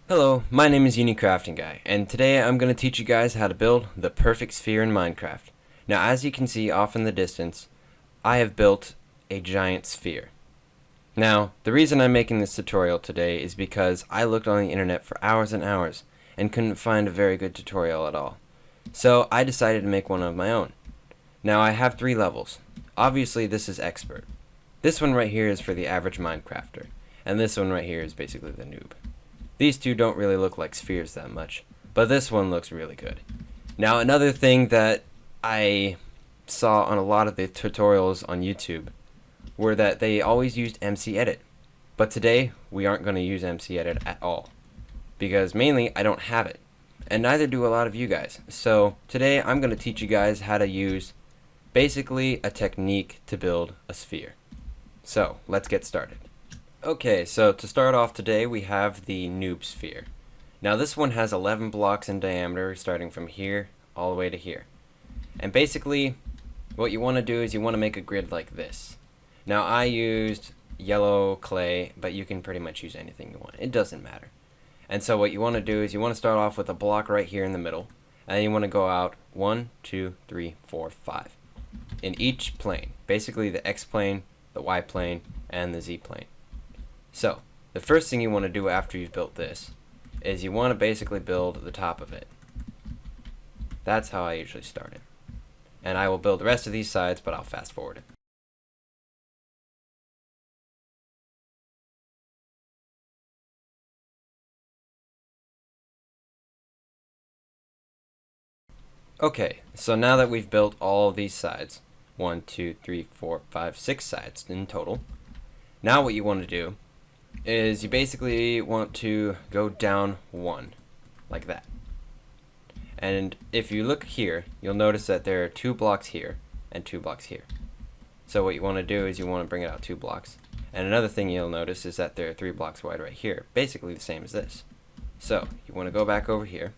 Hello, my name is UniCraftingGuy, and today I'm going to teach you guys how to build the perfect sphere in Minecraft. Now, as you can see off in the distance, I have built a giant sphere. Now, the reason I'm making this tutorial today is because I looked on the internet for hours and hours and couldn't find a very good tutorial at all. So I decided to make one of my own. Now, I have 3 levels. Obviously, this is expert. This one right here is for the average Minecrafter, and this one right here is basically the noob. These two don't really look like spheres that much, but this one looks really good. Now, another thing that I saw on a lot of the tutorials on YouTube were that they always used MC Edit, but today we aren't going to use MC Edit at all, because mainly I don't have it, and neither do a lot of you guys. So today I'm going to teach you guys how to use basically a technique to build a sphere. So let's get started. Okay, so to start off today, we have the Noob sphere. Now this one has 11 blocks in diameter, starting from here all the way to here. And basically, what you want to do is you want to make a grid like this. Now I used yellow clay, but you can pretty much use anything you want. It doesn't matter. And so what you want to do is you want to start off with a block right here in the middle, and then you want to go out 1, 2, 3, 4, 5 in each plane. Basically the X plane, the Y plane, and the Z plane. So, the first thing you want to do after you've built this is you want to basically build the top of it. That's how I usually start it. And I will build the rest of these sides, but I'll fast forward it. Okay, so now that we've built all of these sides, 1, 2, 3, 4, 5, 6 sides in total, now what you want to do is you basically want to go down 1, like that. And if you look here, you'll notice that there are 2 blocks here and 2 blocks here. So what you want to do is you want to bring it out 2 blocks. And another thing you'll notice is that there are 3 blocks wide right here, basically the same as this. So you want to go back over here,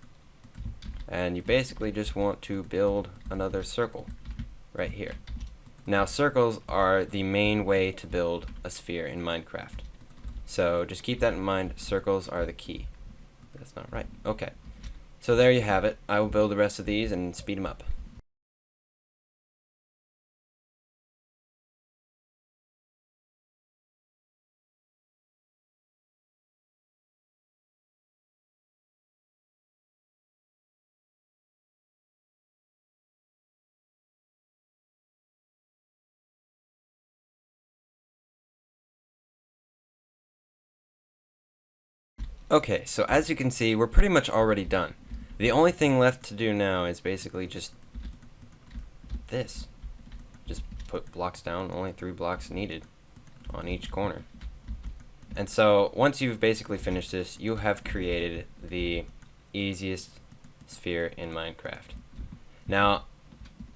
and you basically just want to build another circle right here. Now circles are the main way to build a sphere in Minecraft. So just keep that in mind, circles are the key. That's not right. Okay. So there you have it. I will build the rest of these and speed them up. Okay, so as you can see, we're pretty much already done. The only thing left to do now is basically just this. Just put blocks down, only 3 blocks needed on each corner. And so once you've basically finished this, you have created the easiest sphere in Minecraft. Now,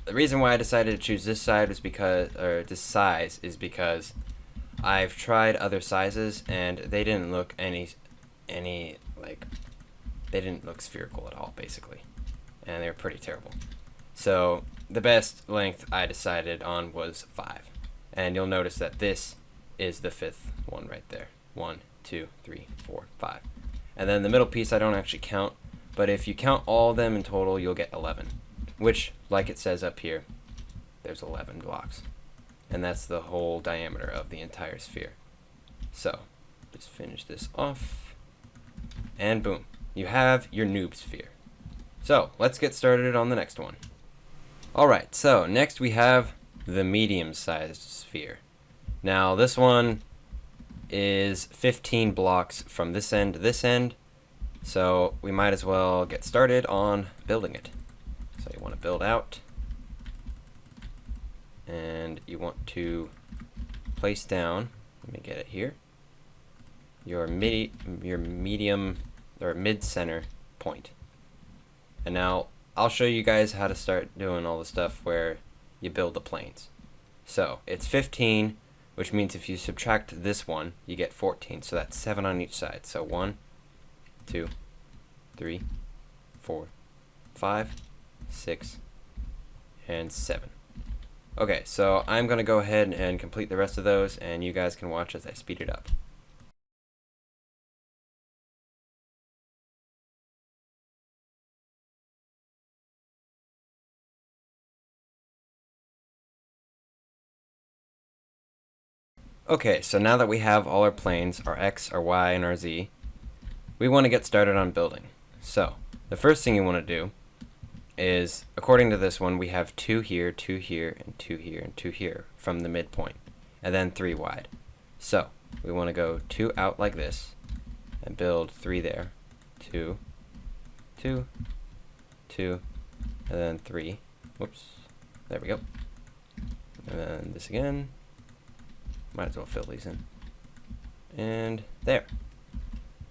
the reason why I decided to choose this side was because, or this size, is because I've tried other sizes and they didn't look they didn't look spherical at all, basically, and they were pretty terrible. So the best length I decided on was 5, and you'll notice that this is the 5th one right there. 1, 2, 3, 4, 5, and then the middle piece I don't actually count, but if you count all of them in total, you'll get 11, which, like it says up here, there's 11 blocks, and that's the whole diameter of the entire sphere. So just finish this off, and boom, you have your noob sphere. So let's get started on the next one. Alright, so next we have the medium-sized sphere. Now this one is 15 blocks from this end to this end, so we might as well get started on building it. So you want to build out, and you want to place down, let me get it here, your medium or mid-center point. And now I'll show you guys how to start doing all the stuff where you build the planes. So it's 15, which means if you subtract this one, you get 14. So that's 7 on each side. So 1, 2, 3, 4, 5, 6, and 7. Okay, so I'm going to go ahead and complete the rest of those, and you guys can watch as I speed it up. Okay, so now that we have all our planes, our X, our Y, and our Z, we want to get started on building. So, the first thing you want to do is, according to this one, we have 2 here, 2 here, and 2 here, and 2 here from the midpoint, and then 3 wide. So, we want to go 2 out like this, and build 3 there. 2, 2, 2, and then 3. Whoops. There we go. And then this again. Might as well fill these in. And there.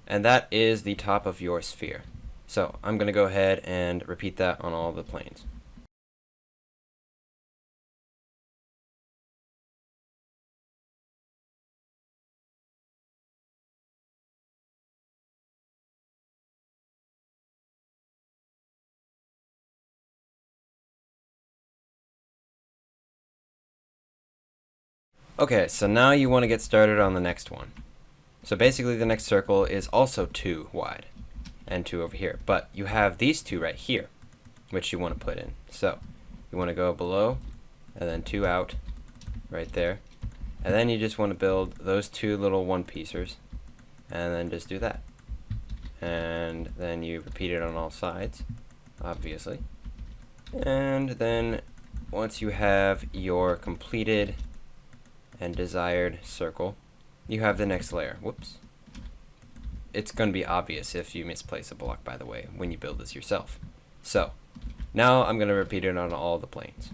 And that is the top of your sphere. So I'm going to go ahead and repeat that on all the planes. Okay, so now you want to get started on the next one. So basically the next circle is also 2 wide and 2 over here, but you have these 2 right here, which you want to put in. So you want to go below and then 2 out right there, and then you just want to build those 2 little one-piecers, and then just do that. And then you repeat it on all sides, obviously. And then once you have your completed and desired circle, you have the next layer. Whoops. It's going to be obvious if you misplace a block, by the way, when you build this yourself. So, now I'm going to repeat it on all the planes.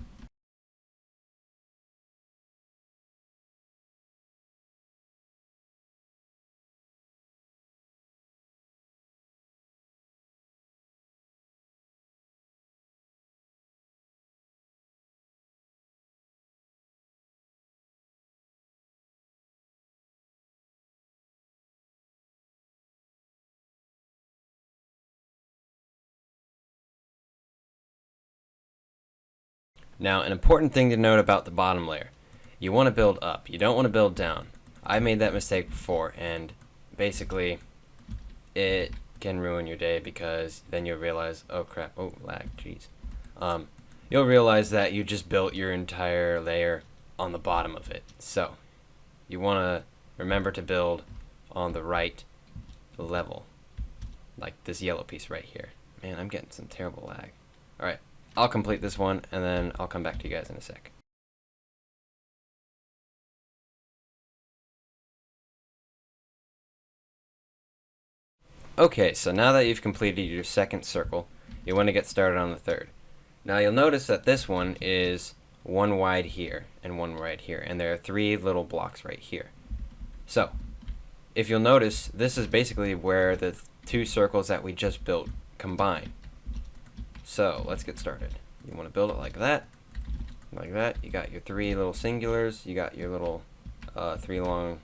Now, an important thing to note about the bottom layer. You want to build up. You don't want to build down. I made that mistake before, and basically, it can ruin your day because then you'll realize, oh crap, oh lag, jeez. You'll realize that you just built your entire layer on the bottom of it. So, you want to remember to build on the right level, like this yellow piece right here. Man, I'm getting some terrible lag. Alright. I'll complete this one, and then I'll come back to you guys in a sec. Okay, so now that you've completed your second circle, you want to get started on the third. Now you'll notice that this one is 1 wide here, and 1 wide here, and there are 3 little blocks right here. So, if you'll notice, this is basically where the 2 circles that we just built combine. So let's get started. You want to build it like that. You got your 3 little singulars. You got your little 3 long,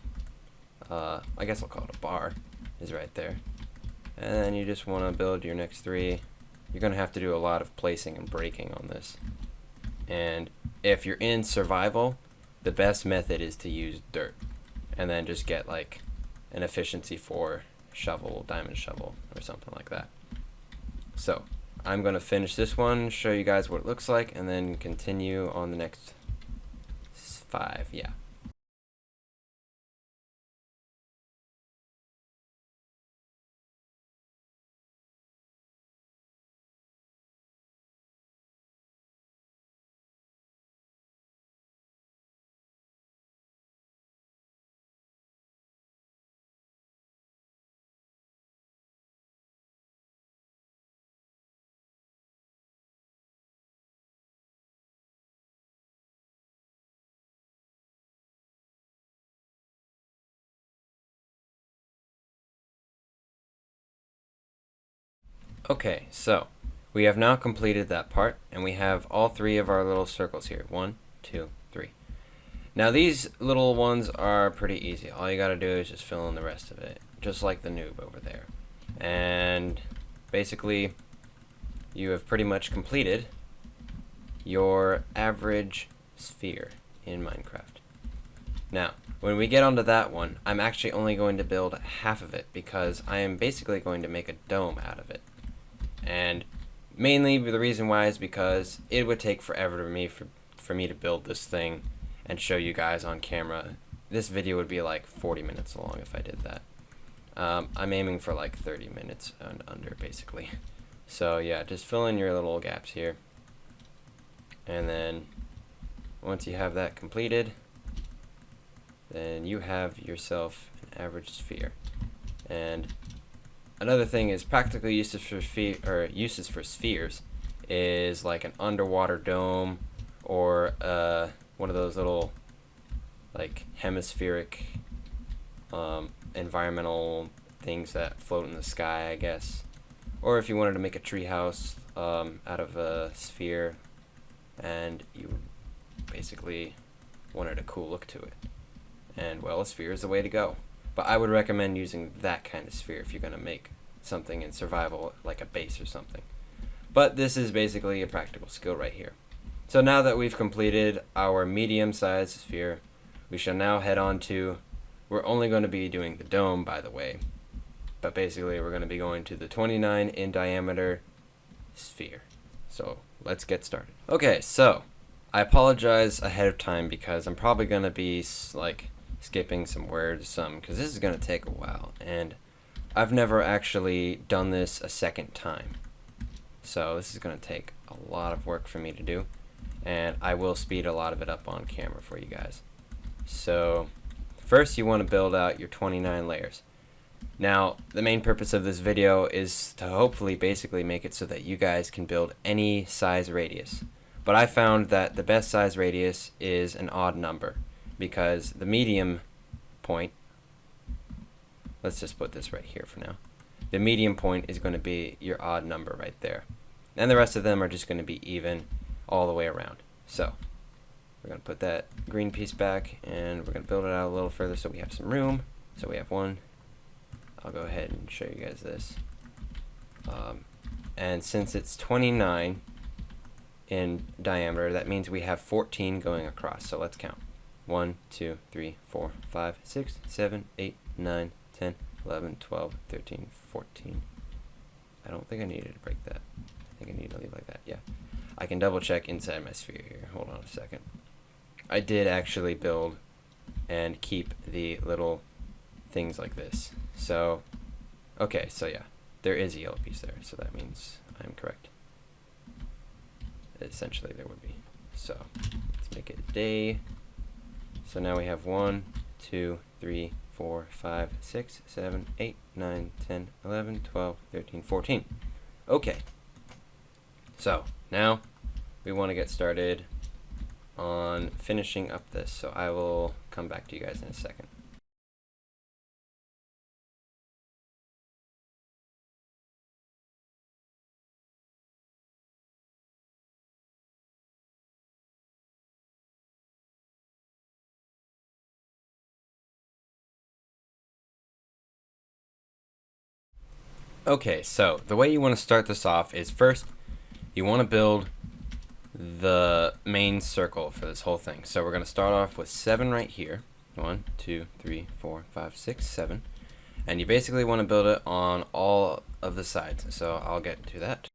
I guess I'll call it a bar, is right there. And then you just want to build your next 3. You're going to have to do a lot of placing and breaking on this. And if you're in survival, the best method is to use dirt. And then just get like an efficiency 4 shovel, diamond shovel, or something like that. So I'm going to finish this one, show you guys what it looks like, and then continue on the next 5, yeah. Okay, so we have now completed that part, and we have all 3 of our little circles here. 1, 2, 3. Now these little ones are pretty easy. All you gotta do is just fill in the rest of it, just like the noob over there. And basically, you have pretty much completed your average sphere in Minecraft. Now, when we get onto that one, I'm actually only going to build half of it because I am basically going to make a dome out of it. And mainly the reason why is because it would take forever for me to build this thing and show you guys on camera. this video would be like 40 minutes long if I did that. I'm aiming for like 30 minutes and under, basically. So yeah, just fill in your little gaps here. And then once you have that completed, then you have yourself an average sphere. And another thing is practical uses for spheres is like an underwater dome, or one of those little like hemispheric environmental things that float in the sky, I guess. Or if you wanted to make a tree house out of a sphere, and you basically wanted a cool look to it. And well, a sphere is the way to go. But I would recommend using that kind of sphere if you're going to make something in survival, like a base or something. But this is basically a practical skill right here. So now that we've completed our medium-sized sphere, we shall now head on to, we're only going to be doing the dome, by the way, but basically we're going to be going to the 29 in diameter sphere. So let's get started. Okay, so I apologize ahead of time because I'm probably going to be like skipping some words, because this is going to take a while, and I've never actually done this a second time. So this is going to take a lot of work for me to do, and I will speed a lot of it up on camera for you guys. So first you want to build out your 29 layers. Now the main purpose of this video is to hopefully basically make it so that you guys can build any size radius. But I found that the best size radius is an odd number, because the medium point, let's just put this right here for now. The medium point is going to be your odd number right there. And the rest of them are just going to be even all the way around. So we're going to put that green piece back, and we're going to build it out a little further so we have some room. So we have one. I'll go ahead and show you guys this. And since it's 29 in diameter, that means we have 14 going across. So let's count. 1, 2, 3, 4, 5, 6, 7, 8, 9, 10, 11, 12, 13, 14. I don't think I needed to break that. I think I need to leave like that. Yeah. I can double check inside my sphere here. Hold on a second. I did actually build and keep the little things like this. So, okay, so yeah, there is a yellow piece there, so that means I'm correct. Essentially, there would be. So, let's make it day. So now we have 1, 2, 3, 4, 5, 6, 7, 8, 9, 10, 11, 12, 13, 14. Okay. So now we want to get started on finishing up this. So I will come back to you guys in a second. Okay, so the way you want to start this off is first you want to build the main circle for this whole thing. So we're going to start off with 7 right here. 1, 2, 3, 4, 5, 6, 7. And you basically want to build it on all of the sides. So I'll get to that.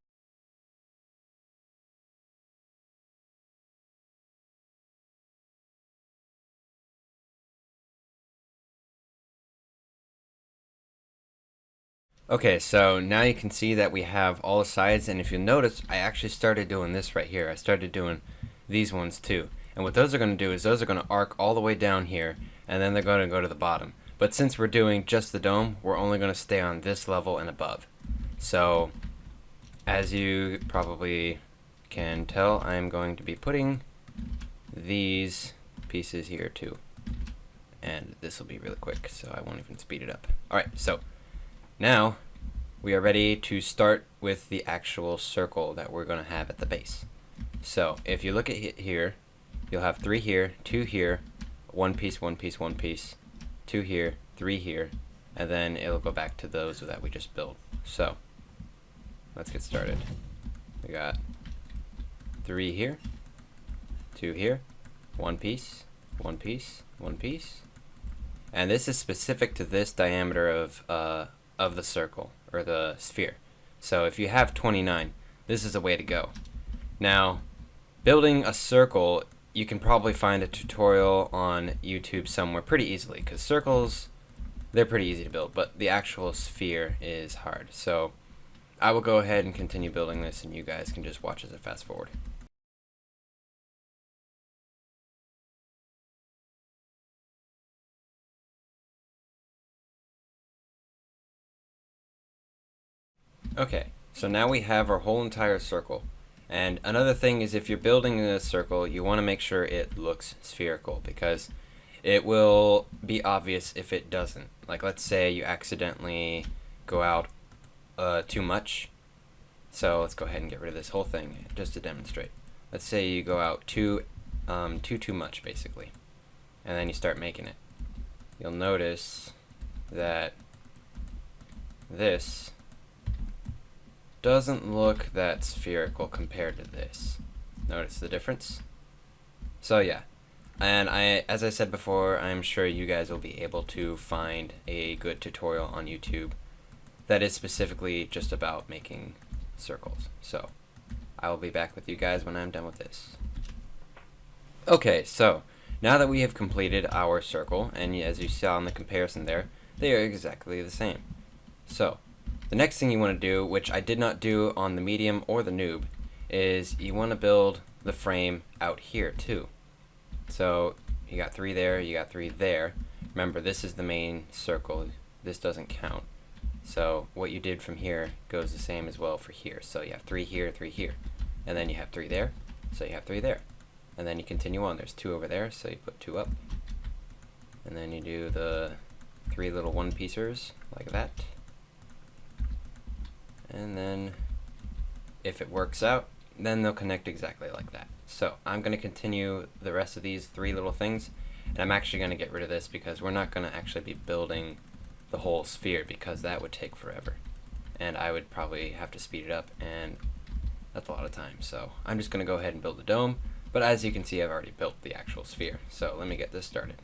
Okay, so now you can see that we have all the sides, and if you notice, I actually started doing this right here. I started doing these ones too. And what those are going to do is those are going to arc all the way down here, and then they're going to go to the bottom. But since we're doing just the dome, we're only going to stay on this level and above. So, as you probably can tell, I'm going to be putting these pieces here too. And this will be really quick, so I won't even speed it up. Alright, so now we are ready to start with the actual circle that we're going to have at the base. So if you look at here, you'll have 3 here, 2 here, 1 piece, 1 piece, 1 piece, 2 here, 3 here, and then it'll go back to those that we just built. So let's get started. We got 3 here, 2 here, 1 piece, 1 piece, 1 piece, and this is specific to this diameter of the circle, or the sphere. So if you have 29, this is the way to go. Now, building a circle you can probably find a tutorial on YouTube somewhere pretty easily, because circles, they're pretty easy to build, but the actual sphere is hard. So I will go ahead and continue building this, and you guys can just watch as I fast forward. Okay, so now we have our whole entire circle. And another thing is, if you're building a circle, you want to make sure it looks spherical, because it will be obvious if it doesn't. Like, let's say you accidentally go out too much. So let's go ahead and get rid of this whole thing just to demonstrate. Let's say you go out too much, basically, and then you start making it. You'll notice that this doesn't look that spherical compared to this. Notice the difference? So yeah, and as I said before, I'm sure you guys will be able to find a good tutorial on YouTube that is specifically just about making circles. So I will be back with you guys when I'm done with this. Okay, so now that we have completed our circle, and as you saw in the comparison there, they are exactly the same. So the next thing you want to do, which I did not do on the medium or the noob, is you want to build the frame out here too. So you got 3 there, you got 3 there. Remember, this is the main circle. This doesn't count. So what you did from here goes the same as well for here. So you have 3 here, 3 here. And then you have 3 there, so you have 3 there. And then you continue on. There's 2 over there, so you put 2 up. And then you do the 3 little one-piecers like that. And then if it works out, then they'll connect exactly like that. So I'm going to continue the rest of these 3 little things, and I'm actually going to get rid of this because we're not going to actually be building the whole sphere, because that would take forever, and I would probably have to speed it up, and that's a lot of time. So I'm just going to go ahead and build the dome, but as you can see, I've already built the actual sphere. So let me get this started.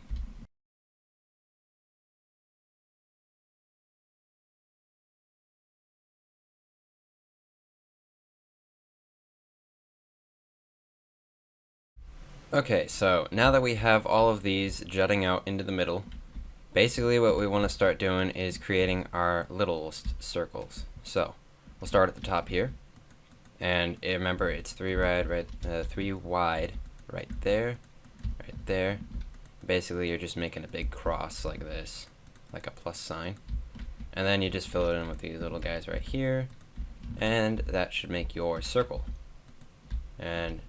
Okay, so now that we have all of these jutting out into the middle, basically what we want to start doing is creating our littlest circles. So we'll start at the top here, and remember, it's 3 wide right there, right there. Basically you're just making a big cross like this, like a plus sign, and then you just fill it in with these little guys right here, and that should make your circle. And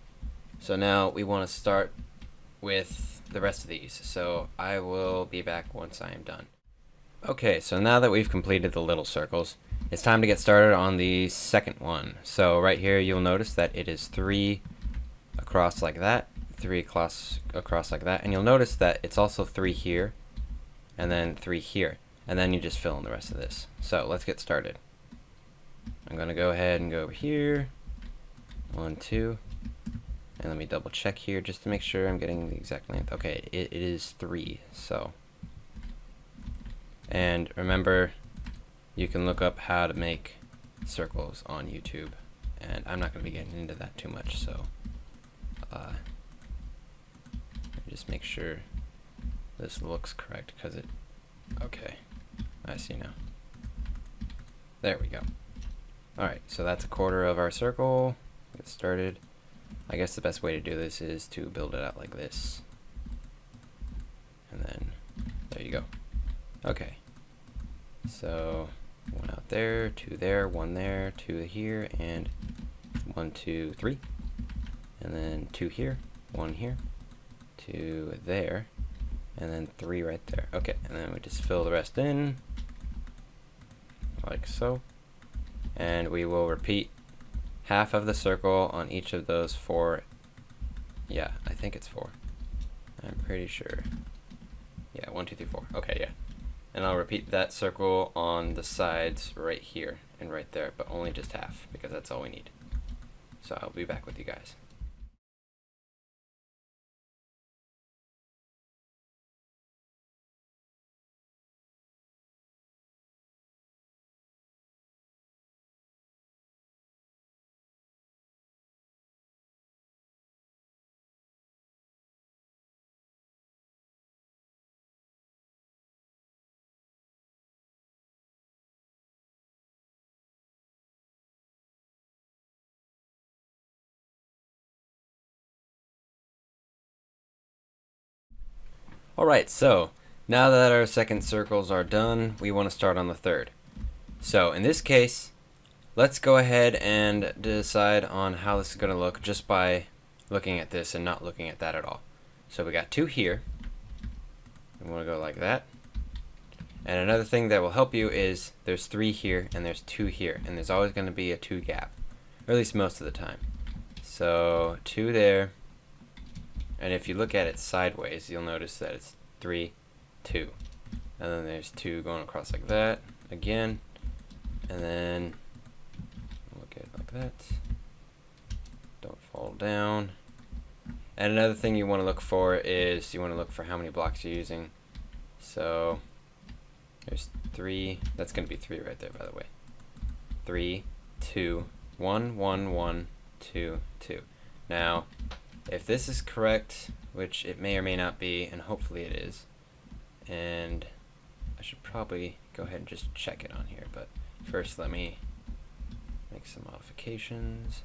so now we want to start with the rest of these, so I will be back once I am done. Okay, so now that we've completed the little circles, it's time to get started on the second one. So right here you'll notice that it is 3 across like that, 3 across like that, and you'll notice that it's also 3 here, and then 3 here, and then you just fill in the rest of this. So let's get started. I'm going to go ahead and go over here, 1, 2, and let me double check here just to make sure I'm getting the exact length. Okay, it is 3, so. And remember, you can look up how to make circles on YouTube, and I'm not going to be getting into that too much, so just make sure this looks correct, because it, okay, I see now. There we go. Alright, so that's a quarter of our circle. Get started. I guess the best way to do this is to build it out like this. And then, there you go. Okay. So, 1 out there, 2 there, 1 there, 2 here, and 1, 2, 3. And then 2 here, 1 here, 2 there, and then 3 right there. Okay, and then we just fill the rest in, like so. And we will repeat half of the circle on each of those 4. Yeah, I think it's 4. I'm pretty sure. Yeah, 1, 2, 3, 4. Okay, yeah. And I'll repeat that circle on the sides right here and right there, but only just half, because that's all we need. So I'll be back with you guys. Alright, so now that our second circles are done, we want to start on the third. So in this case, let's go ahead and decide on how this is going to look just by looking at this and not looking at that at all. So we got 2 here. We want to go like that. And another thing that will help you is there's 3 here and there's 2 here, and there's always going to be a 2 gap, or at least most of the time. So 2 there, and if you look at it sideways, you'll notice that it's 3, 2, and then there's 2 going across like that again, and then look at it like that. Don't fall down. And another thing you want to look for is you want to look for how many blocks you're using. So there's 3. That's going to be 3 right there, by the way. 3, 2, 1, 1, 1, 2, 2. Now, if this is correct, which it may or may not be, and hopefully it is, and I should probably go ahead and just check it on here, but first let me make some modifications.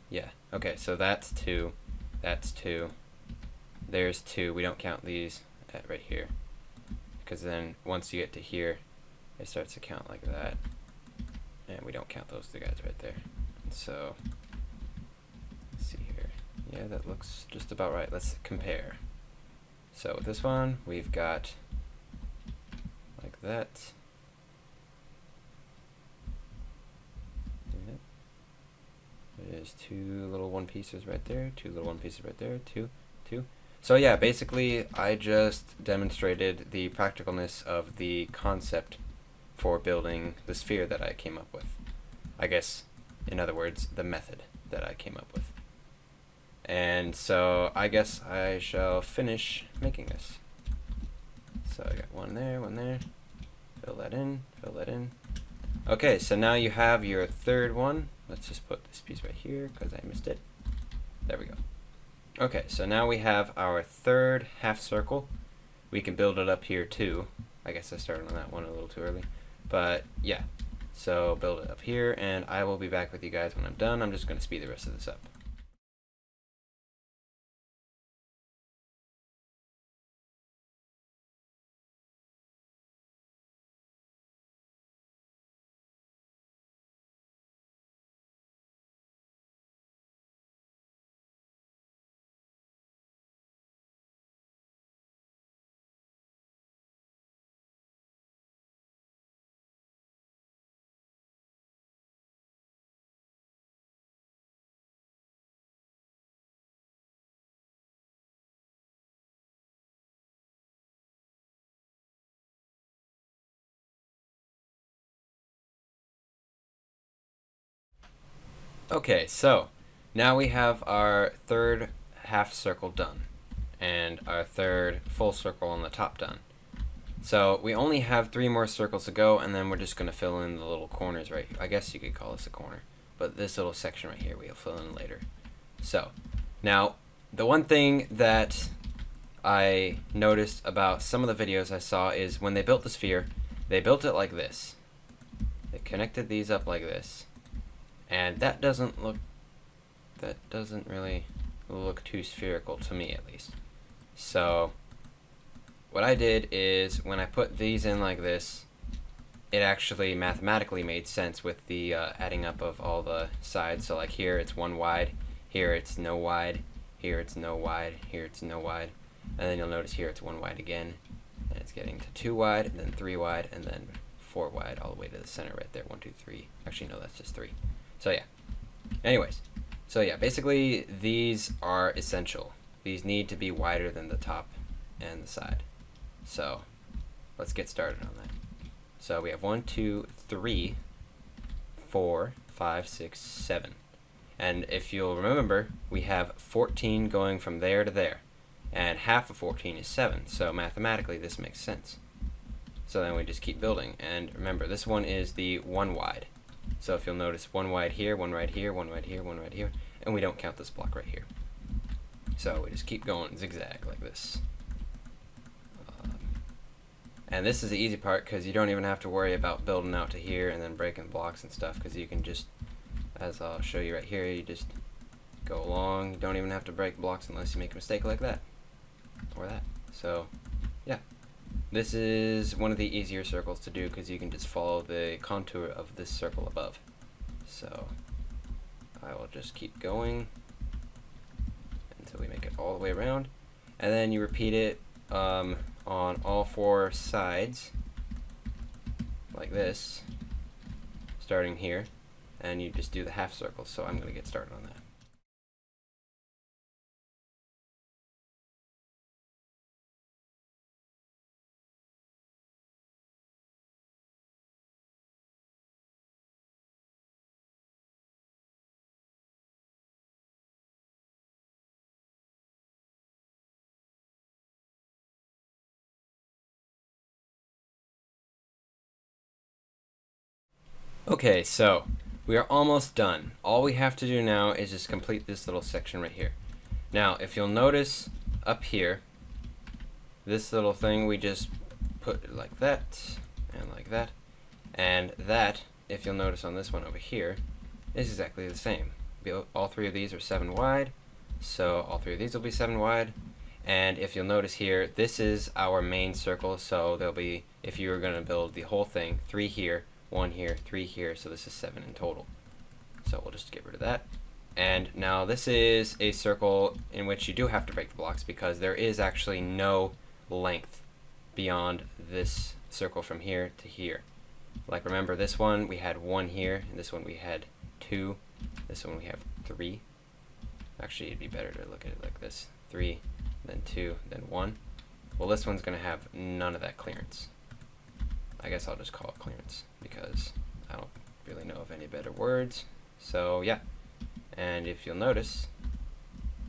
Yeah, okay, so that's 2, that's 2, there's 2. We don't count these at right here, because then once you get to here, it starts to count like that, and we don't count those 2 guys right there. And so, let's see here. Yeah, that looks just about right. Let's compare. So with this one, we've got like that. There's 2 little 1 pieces right there, 2 little 1 pieces right there, 2, 2. So yeah, basically I just demonstrated the practicalness of the concept for building the sphere that I came up with. I guess, in other words, the method that I came up with. And so I guess I shall finish making this. So I got 1 there, 1 there. Fill that in, fill that in. Okay, so now you have your third one. Let's just put this piece right here because I missed it. There we go. Okay, so now we have our third half circle. We can build it up here too. I guess I started on that one a little too early. But yeah, so build it up here, and I will be back with you guys when I'm done. I'm just going to speed the rest of this up. Okay, so now we have our third half circle done and our third full circle on the top done. So we only have 3 more circles to go, and then we're just going to fill in the little corners right here. I guess you could call this a corner, but this little section right here we'll fill in later. So now the one thing that I noticed about some of the videos I saw is when they built the sphere, they built it like this. They connected these up like this. And that doesn't really look too spherical to me, at least. So what I did is when I put these in like this, it actually mathematically made sense with the adding up of all the sides. So like here it's 1 wide, here it's no wide, here it's no wide, here it's no wide, and then you'll notice here it's 1 wide again, and it's getting to 2 wide, and then 3 wide, and then 4 wide all the way to the center right there. 1, 2, 3. Actually, no, that's just 3. So yeah. Anyways, so yeah, basically these are essential. These need to be wider than the top and the side. So let's get started on that. So we have 1, 2, 3, 4, 5, 6, 7. And if you'll remember, we have 14 going from there to there. And half of 14 is 7. So mathematically this makes sense. So then we just keep building. And remember, this one is the 1 wide. So if you'll notice 1 wide here, 1 right here, 1 right here, 1 right here, and we don't count this block right here. So we just keep going zigzag like this. And this is the easy part because you don't even have to worry about building out to here and then breaking blocks and stuff, because you can just, as I'll show you right here, you just go along. You don't even have to break blocks unless you make a mistake like that. or that. So yeah, this is one of the easier circles to do because you can just follow the contour of this circle above. So I will just keep going until we make it all the way around, and then you repeat it on all four sides like this, starting here, and you just do the half circle. So I'm going to get started on that. Okay, so we are almost done. All we have to do now is just complete this little section right here. Now, if you'll notice up here, this little thing, we just put it like that, and like that, and that, if you'll notice on this one over here, is exactly the same. All three of these are 7 wide, so all three of these will be 7 wide. And if you'll notice here, this is our main circle, so there'll be, if you were going to build the whole thing, 3 here, 1 here, 3 here, so this is 7 in total. So we'll just get rid of that. And now this is a circle in which you do have to break the blocks because there is actually no length beyond this circle from here to here. Like remember this one we had 1 here, and this one we had 2, this one we have 3. Actually it'd be better to look at it like this. 3, then 2, then 1. Well, this one's going to have none of that clearance. I guess I'll just call it clearance because I don't really know of any better words. So yeah, and if you'll notice,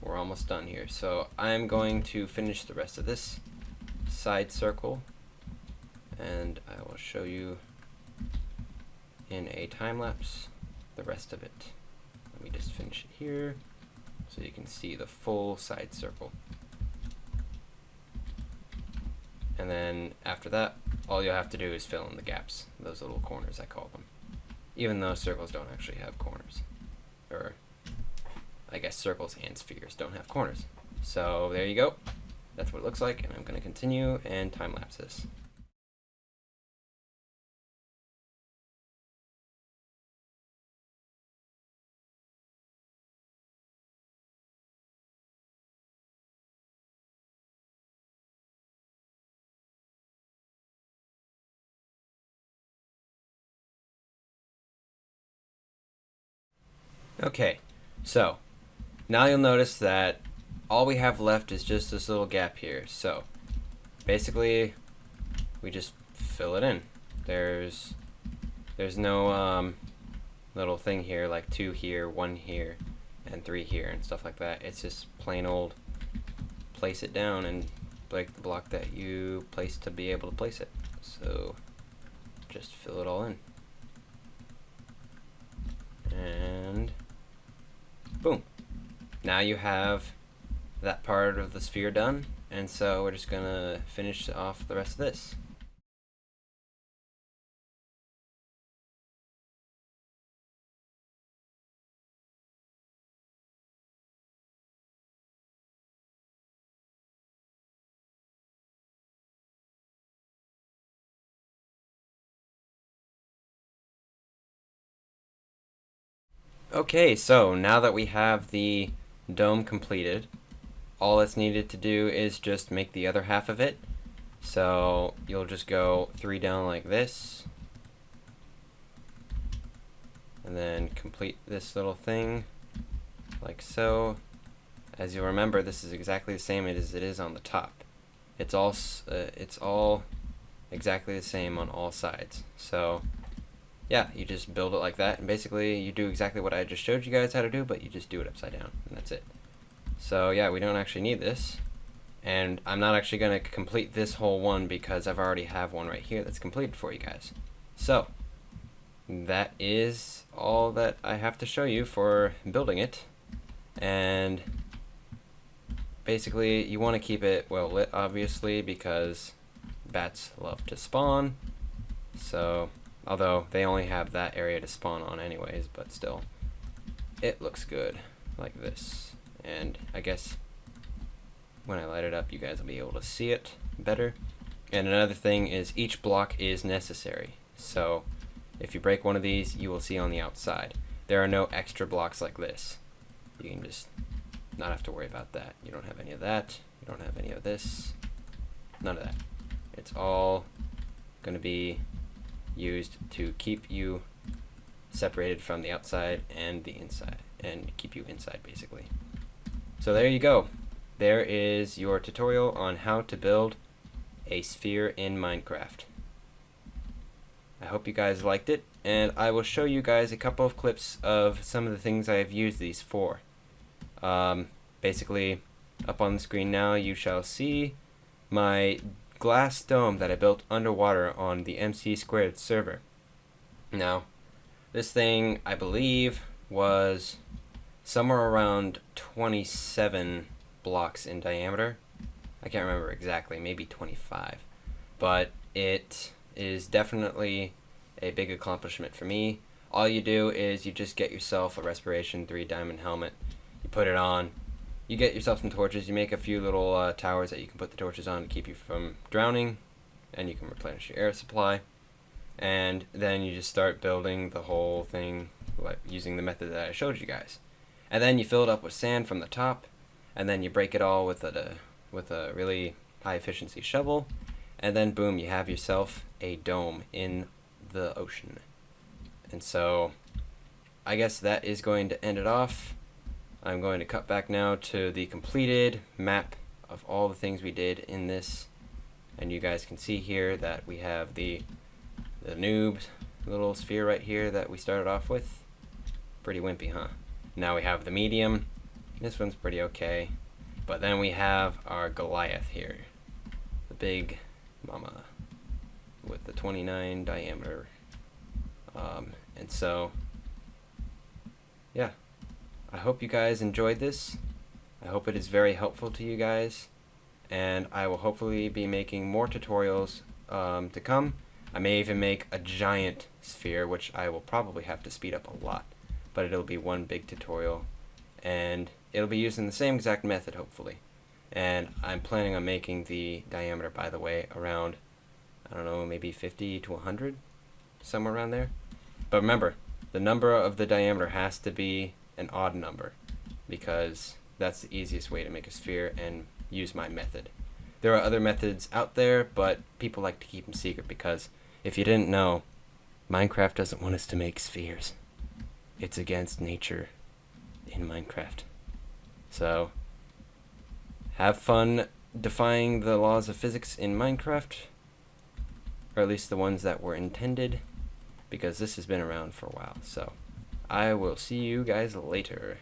we're almost done here. So I'm going to finish the rest of this side circle, and I will show you in a time lapse the rest of it. Let me just finish it here so you can see the full side circle. And then after that, all you'll have to do is fill in the gaps, those little corners I call them. Even though circles don't actually have corners. Or, I guess circles and spheres don't have corners. So there you go. That's what it looks like, and I'm going to continue and time lapse this. Okay, so now you'll notice that all we have left is just this little gap here. So basically we just fill it in. There's no little thing here like 2 here, 1 here, and 3 here and stuff like that. It's just plain old place it down and break the block that you placed to be able to place it. So just fill it all in. And boom. Now you have that part of the sphere done, and so we're just gonna finish off the rest of this. Okay, so now that we have the dome completed, all that's needed to do is just make the other half of it. So you'll just go 3 down like this, and then complete this little thing like so. As you'll remember, this is exactly the same as it is on the top. It's all exactly the same on all sides. So yeah, you just build it like that, and basically you do exactly what I just showed you guys how to do, but you just do it upside down, and that's it. So yeah, we don't actually need this, and I'm not actually going to complete this whole one because I've already have one right here that's completed for you guys. So that is all that I have to show you for building it, and basically you want to keep it well lit, obviously, because bats love to spawn. So although they only have that area to spawn on anyways, but still, it looks good like this. And I guess when I light it up, you guys will be able to see it better. And another thing is each block is necessary. So if you break one of these, you will see on the outside. There are no extra blocks like this. You can just not have to worry about that. You don't have any of that. You don't have any of this. None of that. It's all going to be used to keep you separated from the outside and the inside, and keep you inside basically. So there you go. There is your tutorial on how to build a sphere in Minecraft. I hope you guys liked it, and I will show you guys a couple of clips of some of the things I have used these for. Basically, up on the screen now you shall see my glass dome that I built underwater on the MC² server. Now, this thing, I believe, was somewhere around 27 blocks in diameter. I can't remember exactly, maybe 25. But it is definitely a big accomplishment for me. All you do is you just get yourself a Respiration 3 diamond helmet. You put it on. You get yourself some torches. You make a few little towers that you can put the torches on to keep you from drowning. And you can replenish your air supply. And then you just start building the whole thing like using the method that I showed you guys. And then you fill it up with sand from the top. And then you break it all with a really high efficiency shovel. And then boom, you have yourself a dome in the ocean. And so I guess that is going to end it off. I'm going to cut back now to the completed map of all the things we did in this. And you guys can see here that we have the Noob little sphere right here that we started off with. Pretty wimpy, huh? Now we have the medium. This one's pretty okay. But then we have our Goliath here. The big mama with the 29 diameter. And so, yeah. I hope you guys enjoyed this. I hope it is very helpful to you guys. And I will hopefully be making more tutorials to come. I may even make a giant sphere, which I will probably have to speed up a lot. But it'll be one big tutorial. And it'll be using the same exact method, hopefully. And I'm planning on making the diameter, by the way, around, I don't know, maybe 50 to 100? Somewhere around there. But remember, the number of the diameter has to be an odd number, because that's the easiest way to make a sphere and use my method. There are other methods out there, but people like to keep them secret because, if you didn't know, Minecraft doesn't want us to make spheres. It's against nature in Minecraft. So, have fun defying the laws of physics in Minecraft, or at least the ones that were intended, because this has been around for a while. So, I will see you guys later.